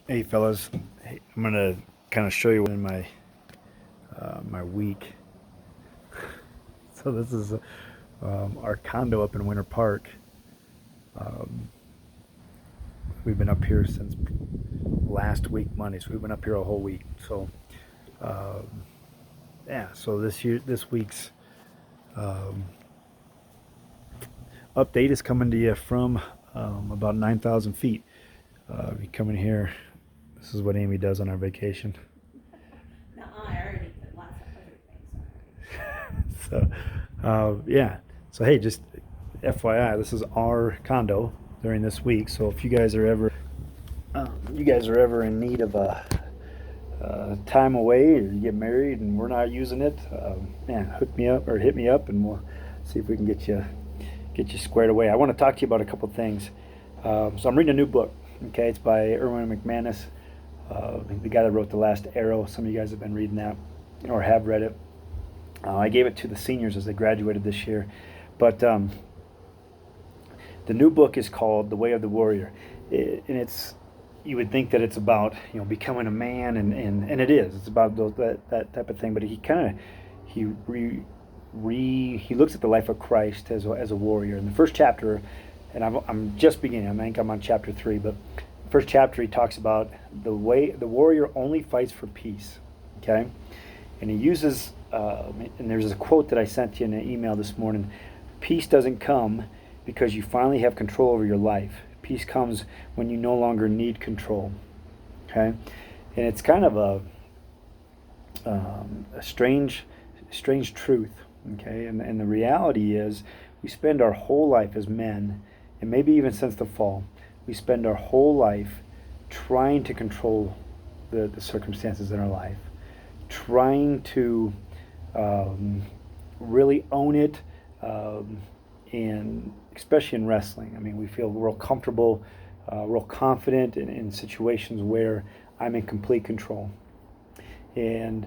Hey fellas, hey, I'm gonna kind of show you in my week. So this is our condo up in Winter Park. Um, we've been up here since last week Monday, so we've been up here a whole week. So um, yeah, so this week's um, update is coming to you from about 9,000 feet. We come in here. This is what Amy does on our vacation. No, I already put lots of other things on So yeah. So hey, just FYI, this is our condo during this week. So if you guys are ever in need of a time away, or you get married and we're not using it, man, hook me up or hit me up, and we'll see if we can get you squared away. I want to talk to you about a couple things. So I'm reading a new book. Okay, it's by Erwin McManus, the guy that wrote The Last Arrow. Some of you guys have been reading that or have read it. I gave it to the seniors as they graduated this year, but the new book is called The Way of the Warrior, and it's, you would think that it's about becoming a man, and it is. It's about that type of thing. But he kind of he looks at the life of Christ as a warrior. In the first chapter, and I'm just beginning. I think I'm on chapter 3, but the first chapter he talks about the warrior only fights for peace. Okay, and he uses and there's a quote that I sent you in an email this morning. Peace doesn't come because you finally have control over your life. Peace comes when you no longer need control. Okay, and it's kind of a strange truth. Okay, and the reality is we spend our whole life as men, and maybe even since the fall, we spend our whole life trying to control the circumstances in our life, trying to um, really own it, and especially in wrestling. I mean, we feel real comfortable, real confident in situations where I'm in complete control. And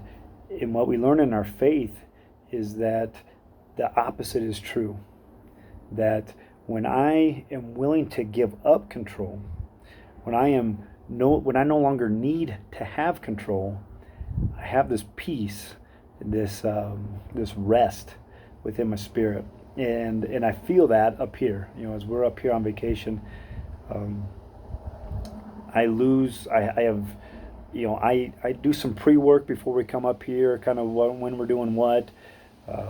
what we learn in our faith is that the opposite is true. That when I am willing to give up control, when I no longer need to have control, I have this peace, this rest within my spirit, and I feel that up here. As we're up here on vacation, um, I have, I do some pre-work before we come up here, kind of when we're doing what,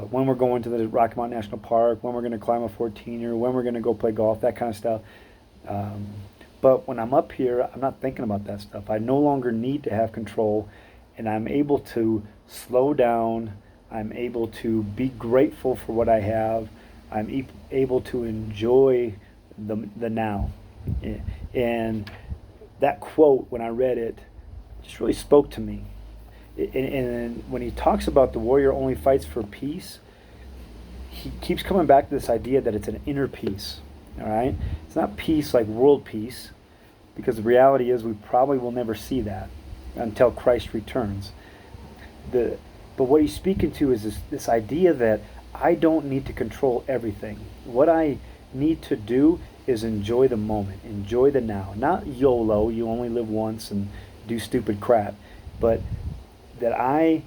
when we're going to the Rocky Mountain National Park, when we're going to climb a 14er, when we're going to go play golf, that kind of stuff. Um, but when I'm up here, I'm not thinking about that stuff. I no longer need to have control, and I'm able to slow down. I'm able to be grateful for what I have. Able to enjoy the now. And that quote, when I read it, just really spoke to me. And when he talks about the warrior only fights for peace, he keeps coming back to this idea that it's an inner peace. All right, it's not peace like world peace, because the reality is we probably will never see that until Christ returns. The but what he's speaking to is this idea that I don't need to control everything. What I need to do is enjoy the moment, enjoy the now. Not YOLO, you only live once, and do stupid crap, but that I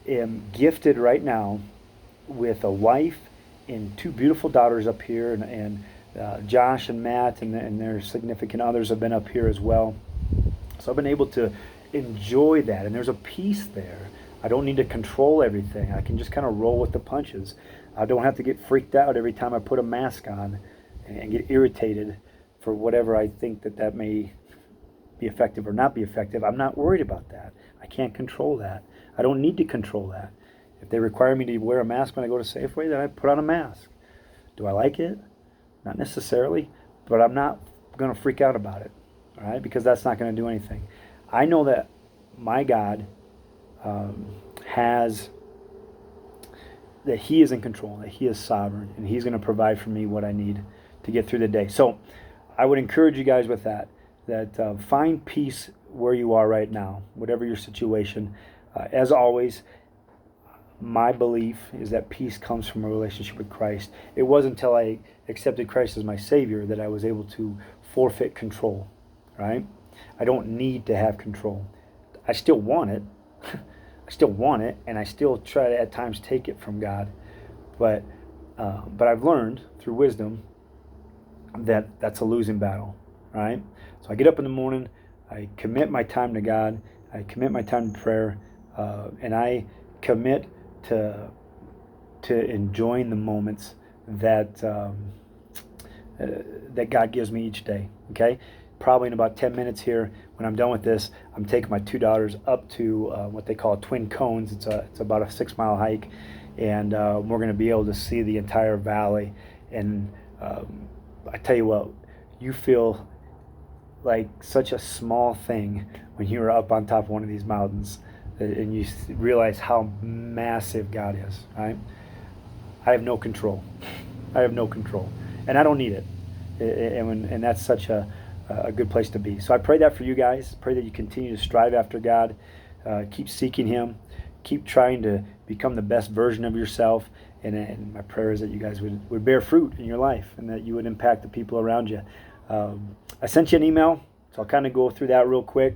am gifted right now with a wife and two beautiful daughters up here, and Josh and Matt and their significant others have been up here as well. So I've been able to enjoy that, and there's a peace there. I don't need to control everything. I can just kind of roll with the punches. I don't have to get freaked out every time I put a mask on and get irritated for whatever I think that may be effective or not be effective. I'm not worried about that. I can't control that. I don't need to control that. If they require me to wear a mask when I go to Safeway, then I put on a mask. Do I like it? Not necessarily, but I'm not going to freak out about it, all right? Because that's not going to do anything. I know that my God has, that He is in control, that He is sovereign, and He's going to provide for me what I need to get through the day. So I would encourage you guys with that find peace where you are right now, whatever your situation. As always, my belief is that peace comes from a relationship with Christ. It wasn't until I accepted Christ as my Savior that I was able to forfeit control. right? I don't need to have control. I still want it. I still want it, and I still try to at times take it from God. But I've learned through wisdom that that's a losing battle, right? So I get up in the morning, I commit my time to God, I commit my time to prayer, and I commit to enjoying the moments that that God gives me each day. Okay, probably in about 10 minutes here, when I'm done with this, I'm taking my two daughters up to what they call Twin Cones. It's about a 6-mile hike, and we're going to be able to see the entire valley. And I tell you what, you feel like such a small thing when you're up on top of one of these mountains, and you realize how massive God is. Right? I have no control. I have no control, and I don't need it. And that's such a good place to be. So I pray that for you guys. Pray that you continue to strive after God, keep seeking Him, keep trying to become the best version of yourself. And my prayer is that you guys would bear fruit in your life, and that you would impact the people around you. I sent you an email, so I'll kind of go through that real quick.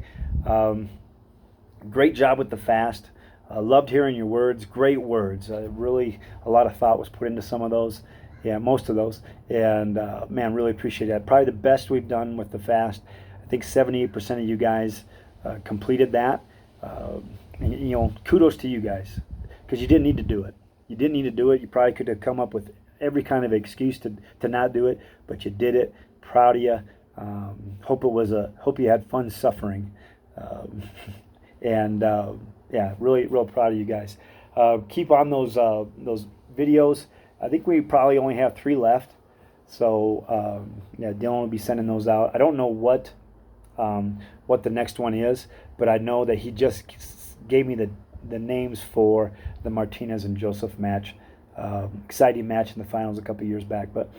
Great job with the fast. Loved hearing your words. Great words. Really, a lot of thought was put into some of those. Yeah, most of those. And man, really appreciate that. Probably the best we've done with the fast. I think 78% of you guys completed that. And, you know, kudos to you guys, because you didn't need to do it. You didn't need to do it. You probably could have come up with every kind of excuse to not do it, but you did it. Proud of you. Hope you had fun suffering. And yeah, really, real proud of you guys. Keep on those videos. I think we probably only have 3 left. So yeah, Dylan will be sending those out. I don't know what the next one is, but I know that he just gave me the names for the Martinez and Joseph match. Exciting match in the finals a couple years back. But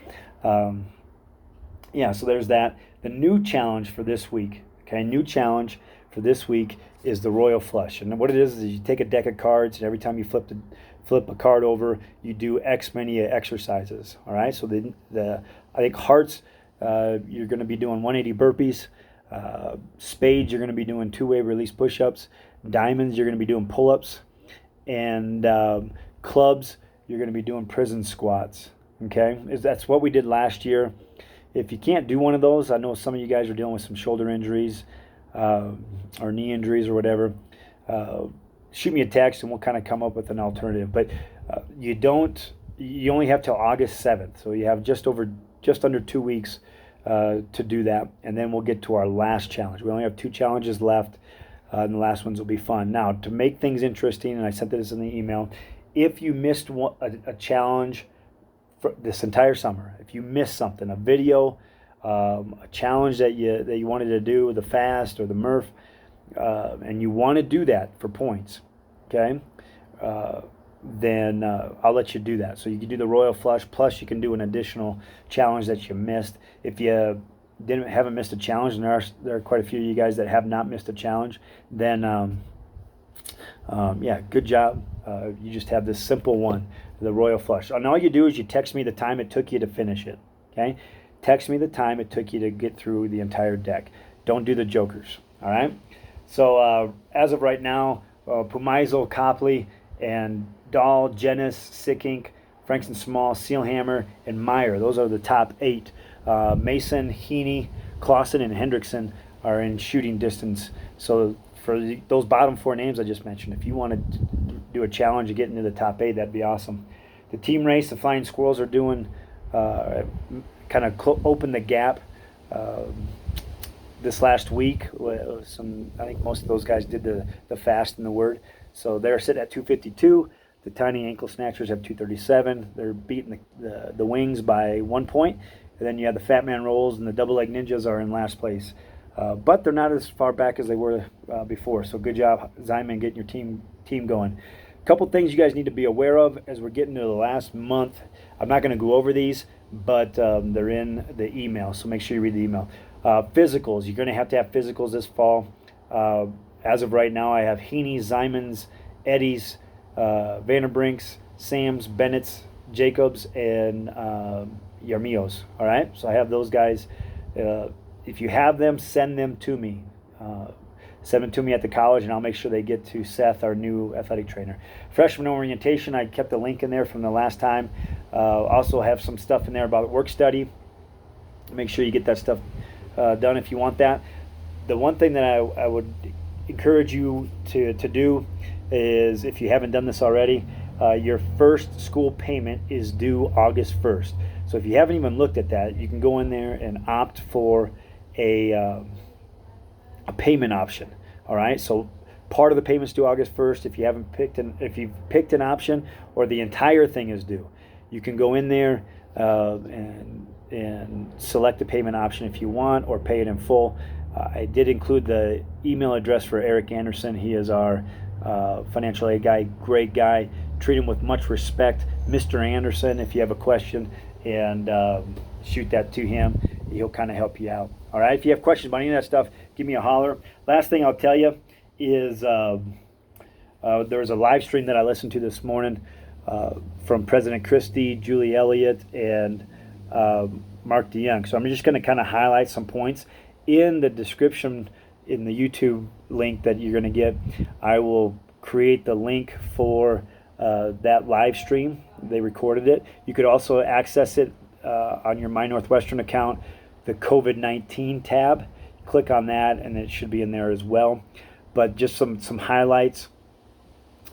yeah, so there's that. The new challenge for this week. Okay, new challenge for this week is the Royal Flush. And what it is you take a deck of cards, and every time you flip a card over, you do X many exercises. All right, so I think hearts, you're going to be doing 180 burpees. Spades, you're going to be doing 2-way release push-ups. Diamonds, you're going to be doing pull-ups. And clubs, you're going to be doing prison squats. Okay, that's what we did last year. If you can't do one of those, I know some of you guys are dealing with some shoulder injuries or knee injuries or whatever. Shoot me a text and we'll kind of come up with an alternative. But you only have till August 7th. So you have just under 2 weeks to do that. And then we'll get to our last challenge. We only have 2 challenges left, and the last ones will be fun. Now, to make things interesting, and I sent this in the email, if you missed a challenge for this entire summer, if you missed something, a video, a challenge that you wanted to do, the fast or the Murph, and you want to do that for points, okay, then I'll let you do that. So you can do the Royal Flush, plus you can do an additional challenge that you missed. If you haven't missed a challenge, and there are quite a few of you guys that have not missed a challenge, then yeah, good job. You just have this simple one, the Royal Flush. And all you do is you text me the time it took you to finish it, okay? Text me the time it took you to get through the entire deck. Don't do the jokers, all right? So as of right now, Pumizo, Copley, and Dahl, Jennis, Sick Inc., Frankston Small, Sealhammer, and Meyer. Those are the top 8. Mason, Heaney, Clausen, and Hendrickson are in shooting distance. So for those bottom 4 names I just mentioned, if you want to do a challenge to get into the top 8, that'd be awesome. The team race, the Flying Squirrels are doing kind of open the gap this last week. I think most of those guys did the fast and the word. So they're sitting at 252. The Tiny Ankle Snatchers have 237. They're beating the Wings by 1 point. And then you have the Fat Man Rolls and the Double Leg Ninjas are in last place. But they're not as far back as they were before. So good job, Zyman, getting your team going. A couple things you guys need to be aware of as we're getting to the last month. I'm not going to go over these, but they're in the email, so make sure you read the email. Physicals, you're going to have physicals this fall. As of right now, I have Heaney's, Zymans, Eddie's, Vanderbrinks, Sam's, Bennett's, Jacobs, and Yarmio's. All right, so I have those guys if you have them, send them to me. Send them to me at the college, and I'll make sure they get to Seth, our new athletic trainer. Freshman orientation, I kept the link in there from the last time. Also have some stuff in there about work study. Make sure you get that stuff done if you want that. The one thing that I would encourage you to do is, if you haven't done this already, your first school payment is due August 1st. So if you haven't even looked at that, you can go in there and opt for a payment option. All right, so part of the payment's due August 1st. If you haven't if you've picked an option, or the entire thing is due, you can go in there and select the payment option if you want, or pay it in full. I did include the email address for Eric Anderson. He is our financial aid guy, great guy. Treat him with much respect. Mr. Anderson, if you have a question, and shoot that to him. He'll kind of help you out. All right, if you have questions about any of that stuff, give me a holler. Last thing I'll tell you is there was a live stream that I listened to this morning from President Christie, Julie Elliott, and Mark DeYoung. So I'm just going to kind of highlight some points. In the description, in the YouTube link that you're going to get, I will create the link for that live stream. They recorded it. You could also access it on your My Northwestern account, the COVID-19 tab. Click on that, and it should be in there as well. But just some highlights.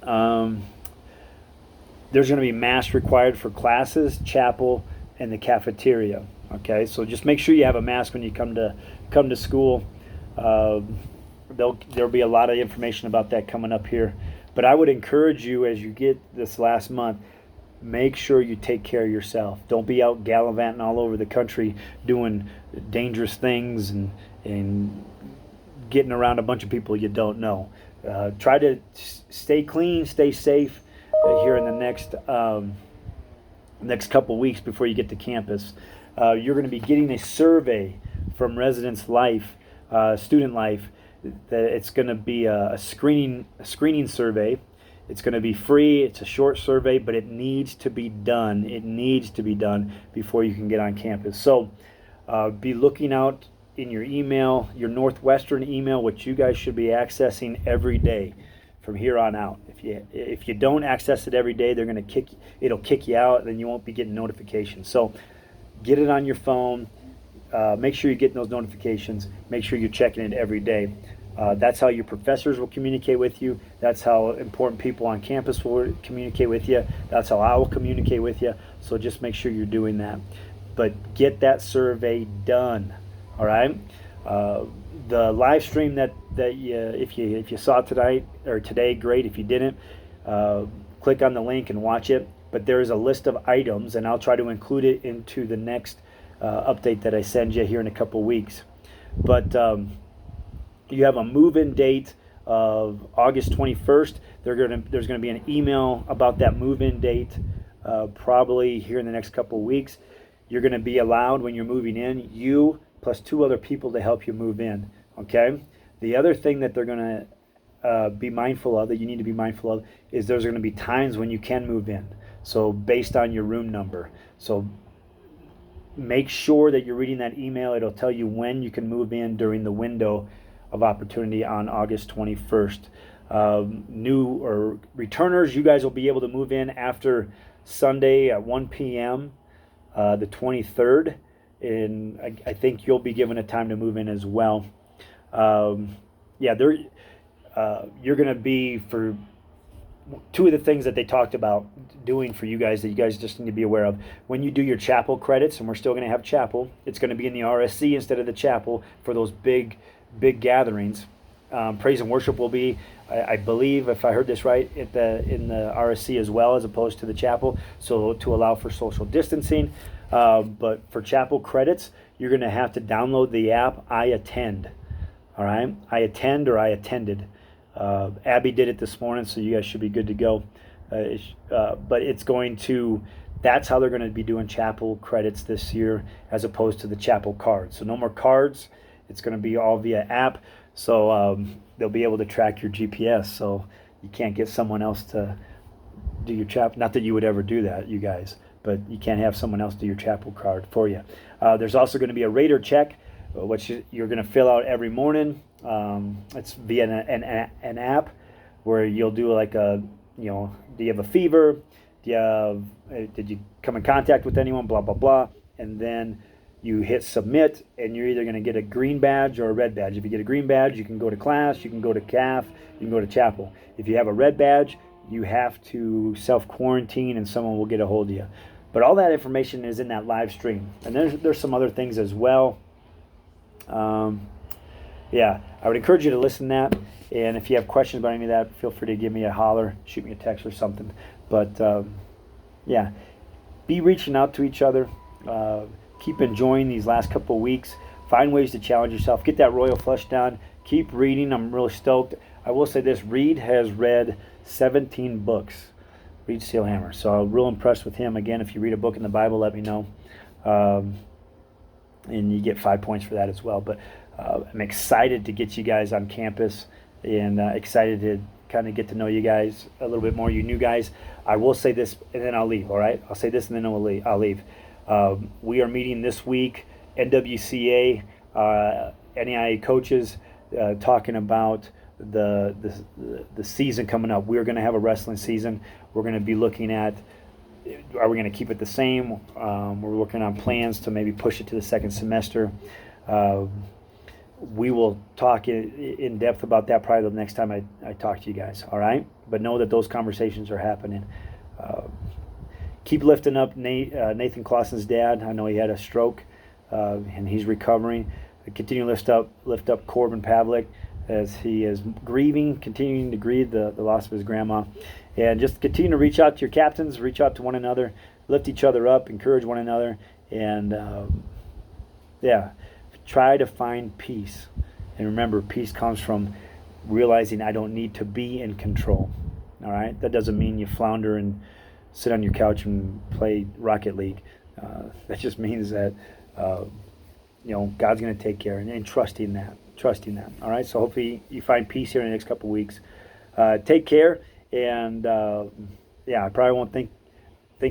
There's going to be masks required for classes, chapel, and the cafeteria. Okay, so just make sure you have a mask when you come to school. There'll be a lot of information about that coming up here. But I would encourage you, as you get this last month, make sure you take care of yourself. Don't be out gallivanting all over the country doing dangerous things and getting around a bunch of people you don't know. Try to stay clean, stay safe here in the next couple weeks before you get to campus. You're going to be getting a survey from Residence Life, Student Life. That it's going to be a screening survey. It's going to be free. It's a short survey, but it needs to be done. It needs to be done before you can get on campus. So be looking out in your email, your Northwestern email, which you guys should be accessing every day from here on out. If you don't access it every day, it'll kick you out, and then you won't be getting notifications. So get it on your phone. Make sure you're getting those notifications. Make sure you're checking it every day. That's how your professors will communicate with you. That's how important people on campus will communicate with you. That's how I will communicate with you. So just make sure you're doing that. But get that survey done. All right. The live stream that if you saw tonight or today, great. If you didn't, click on the link and watch it. But there is a list of items, and I'll try to include it into the next update that I send you here in a couple weeks. But you have a move-in date of August 21st. There's going to be an email about that move-in date probably here in the next couple weeks. You're going to be allowed, when you're moving in, you plus 2 other people to help you move in. Okay. The other thing that they're going to be mindful of, that you need to be mindful of, is there's going to be times when you can move in. So based on your room number. So make sure that you're reading that email. It'll tell you when you can move in during the window of opportunity on August 21st. New or returners, you guys will be able to move in after Sunday at 1 p.m. The 23rd, and I think you'll be given a time to move in as well. You're going to be, for 2 of the things that they talked about doing for you guys that you guys just need to be aware of. When you do your chapel credits, and we're still going to have chapel, it's going to be in the RSC instead of the chapel for those big gatherings. Praise and worship will be, I believe, if I heard this right, in the RSC as well, as opposed to the chapel, so to allow for social distancing. But for chapel credits, you're going to have to download the app I Attend. All right, I Attend or I Attended. Abby did it this morning, so you guys should be good to go. But that's how they're going to be doing chapel credits this year, as opposed to the chapel cards. So no more cards. It's going to be all via app. So they'll be able to track your GPS. So you can't get someone else to do your chapel. Not that you would ever do that, you guys, but you can't have someone else do your chapel card for you. There's also going to be a Raider check which you're going to fill out every morning. It's via an app where you'll do like a, do you have a fever? Do you have, did you come in contact with anyone? Blah, blah, blah. And then you hit submit, and you're either going to get a green badge or a red badge. If you get a green badge, you can go to class, you can go to CAF, you can go to chapel. If you have a red badge, you have to self-quarantine, and someone will get a hold of you. But all that information is in that live stream. And there's some other things as well. Yeah, I would encourage you to listen to that. And if you have questions about any of that, feel free to give me a holler, shoot me a text or something. But yeah, be reaching out to each other. Keep enjoying these last couple of weeks. Find ways to challenge yourself. Get that Royal Flush down. Keep reading. I'm really stoked. I will say this, Reed has read 17 books. Reed Steelhammer. So I'm real impressed with him. Again, if you read a book in the Bible, let me know. And you get 5 points for that as well. But I'm excited to get you guys on campus, and excited to kind of get to know you guys a little bit more, you new guys. I will say this, and then I'll leave, all right? I'll say this, and then I'll leave. We are meeting this week, NWCA, NEIA coaches, talking about the season coming up. We're going to have a wrestling season. We're going to be looking at, are we going to keep it the same? We're working on plans to maybe push it to the second semester. We will talk in depth about that probably the next time I talk to you guys, all right? But know that those conversations are happening. Keep lifting up Nathan Clausen's dad. I know he had a stroke, and he's recovering. Continue to lift up Corbin Pavlik as he is continuing to grieve the loss of his grandma. And just continue to reach out to your captains, reach out to one another, lift each other up, encourage one another, and try to find peace. And remember, peace comes from realizing I don't need to be in control. All right? That doesn't mean you flounder and sit on your couch and play Rocket League. That just means that God's going to take care, and trusting that. All right? So hopefully you find peace here in the next couple of weeks. Take care, and I probably won't think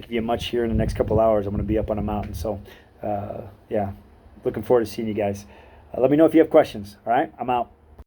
of you much here in the next couple hours. I'm going to be up on a mountain. So looking forward to seeing you guys. Let me know if you have questions. All right? I'm out.